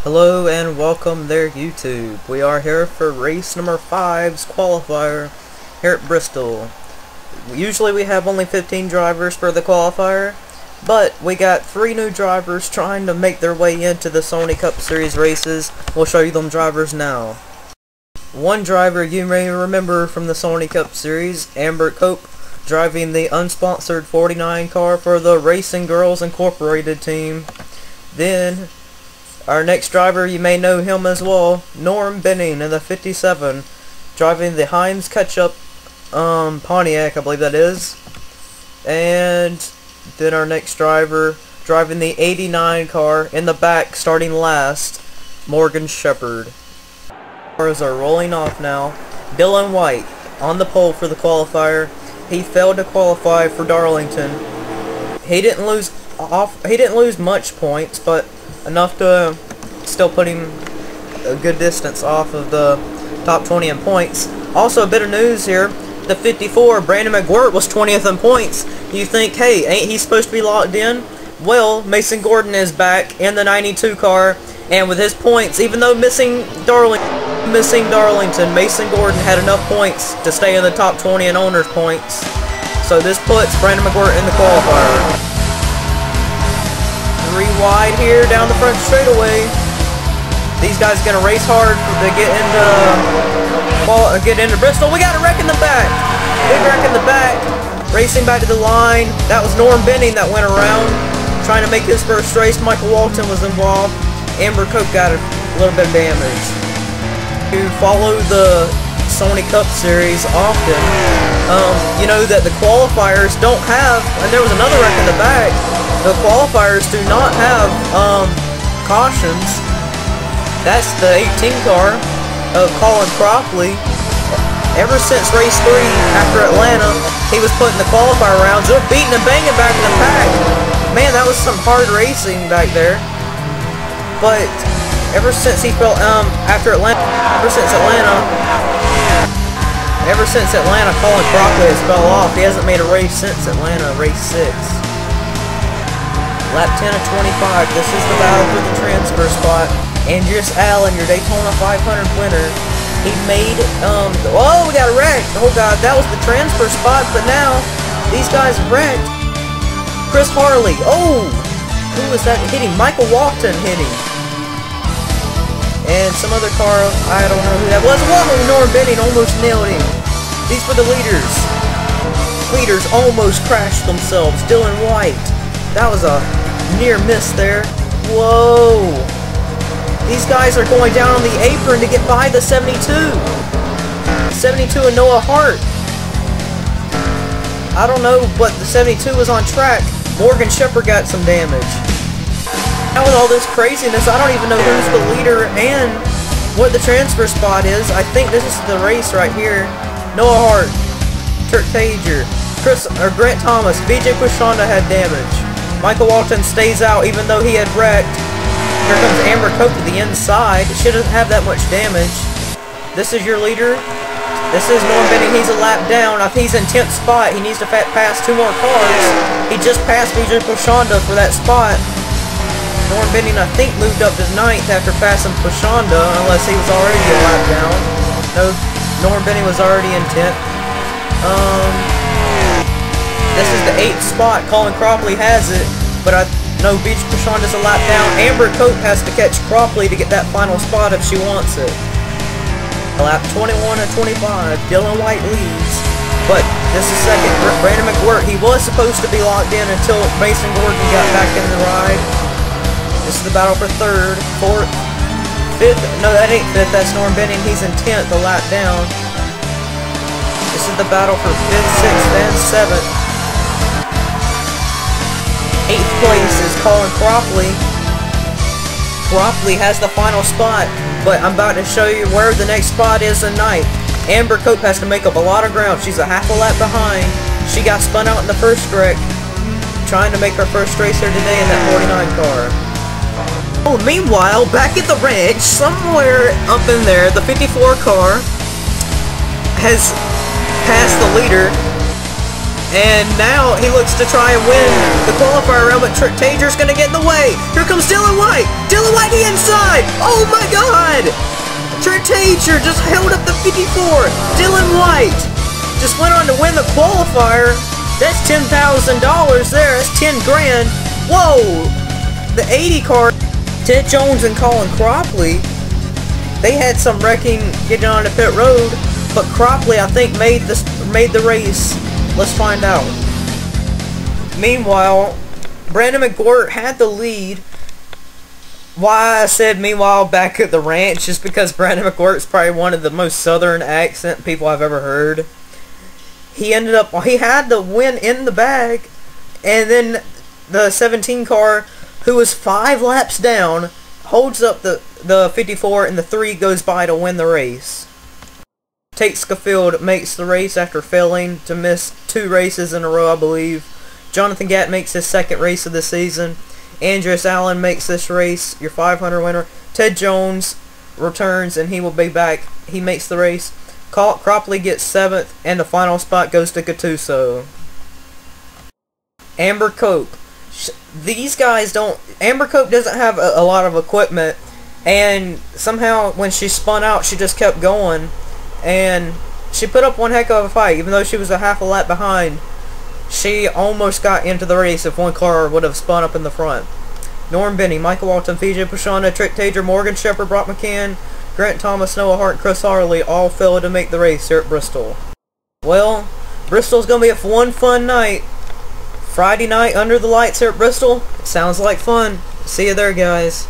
Hello and welcome there, YouTube. We are here for race number 5's qualifier here at Bristol. Usually we have only 15 drivers for the qualifier, but we got 3 new drivers trying to make their way into the Sony Cup Series races. We'll show you them drivers now. One driver you may remember from the Sony Cup Series, Amber Cope, driving the unsponsored 49 car for the Racing Girls Incorporated team. Then our next driver, you may know him as well, Norm Benning in the 57, driving the Heinz Ketchup Pontiac, I believe that is. And then our next driver, driving the 89 car in the back, starting last, Morgan Shepherd. Cars are rolling off now. Dylan White on the pole for the qualifier. He failed to qualify for Darlington. He didn't lose much points, but enough to still put him a good distance off of the top 20 in points. Also, a bit of news here. The 54, Brandon Mcguirt, was 20th in points. You think, hey, ain't he supposed to be locked in? Well, Mason Gordon is back in the 92 car, and with his points, even though missing Darlington, Mason Gordon had enough points to stay in the top 20 in owners' points. So this puts Brandon Mcguirt in the qualifier. 3 wide here down the front straightaway. These guys are gonna race hard to get into Bristol. We got a wreck in the back. Big wreck in the back. Racing back to the line. That was Norm Benning that went around trying to make his first race. Michael Walton was involved. Amber Cope got a little bit of damage. To follow the Sony Cup Series often, you know that the qualifiers don't have, and there was another wreck in the back. The qualifiers do not have cautions. That's the 18 car of Colin Cropley. Ever since race 3 after Atlanta, he was putting the qualifier rounds. They're beating and banging back in the pack. Man, that was some hard racing back there. But ever since he fell ever since Atlanta, Colin Cropley has fell off. He hasn't made a race since Atlanta, race 6. Lap 10 of 25. This is the battle for the transfer spot. Andreas Allen, your Daytona 500 winner. He made, oh, we got a wreck. Oh, God, that was the transfer spot, but now these guys wrecked. Chris Harley. Oh, who was that hitting? Michael Walton hitting. And some other car, I don't know who that was. Whoa, Norm Benning almost nailed him. These were the leaders. Leaders almost crashed themselves. Dylan White. That was a near miss there. Whoa. These guys are going down on the apron to get by the 72. 72 and Noah Hart. I don't know, but the 72 was on track. Morgan Shepherd got some damage. Now with all this craziness, I don't even know who's the leader and what the transfer spot is. I think this is the race right here. Noah Hart, Turk Tager, Grant Thomas, BJ Pushonda had damage. Michael Walton stays out even though he had wrecked. Here comes Amber Cope to the inside. It shouldn't have that much damage. This is your leader. This is Norm Benning. He's a lap down. I think he's in 10th spot. He needs to pass 2 more cars. He just passed BJ Pushonda for that spot. Norm Benning, I think, moved up to 9th after passing Pushonda, unless he was already a lap down. No, Norm Benning was already in 10th. This is the 8th spot. Colin Cropley has it, but I know BJ Pushonda's a lap down. Amber Cope has to catch Cropley to get that final spot if she wants it. Lap 21 and 25. Dylan White leads, but this is second. Brandon Mcguirt, he was supposed to be locked in until Mason Gordon got back in the ride. This is the battle for 3rd, 4th, 5th. No, that ain't 5th. That's Norm Benning. He's in 10th, a lap down. This is the battle for 5th, 6th, and 7th. 8th place is Colin Cropley. Cropley has the final spot, but I'm about to show you where the next spot is in 9th. Amber Cope has to make up a lot of ground. She's a half a lap behind. She got spun out in the first wreck, trying to make her first race here today in that 49 car. Oh, meanwhile, back at the ranch, somewhere up in there, the 54 car has passed the leader. And now he looks to try and win the qualifier round, but Trick Tager's gonna get in the way. Here comes Dylan White. Dylan White the inside. Oh my God! Trick Tager just held up the 54. Dylan White just went on to win the qualifier. That's $10,000 there. That's 10 grand. Whoa! The 80 car. Ted Jones and Colin Cropley, they had some wrecking getting on the pit road, but Cropley, I think, made the race. Let's find out. Meanwhile, Brandon Mcguirt had the lead. Why I said meanwhile back at the ranch, just because Brandon McGuirt's probably one of the most southern accent people I've ever heard. He had the win in the bag, and then the 17 car, who was 5 laps down, holds up the 54, and the 3 goes by to win the race. Tate Schofield makes the race after failing to miss 2 races in a row, I believe. Jonathan Gatt makes his 2nd race of the season. Andreas Allen makes this race, your 500 winner. Ted Jones returns, and he will be back. He makes the race. Cropley gets 7th, and the final spot goes to Gattuso. Amber Cope. These guys don't... Amber Cope doesn't have a lot of equipment, and somehow when she spun out, she just kept going. And she put up one heck of a fight, even though she was a half a lap behind. She almost got into the race if one car would have spun up in the front. Norm Benny, Michael Walton, Fiji Pashana, Trick Tager, Morgan Shepherd, Brock McCann, Grant Thomas, Noah Hart, and Chris Harley all failed to make the race here at Bristol. Well, Bristol's going to be one fun night. Friday night under the lights here at Bristol. It sounds like fun. See you there, guys.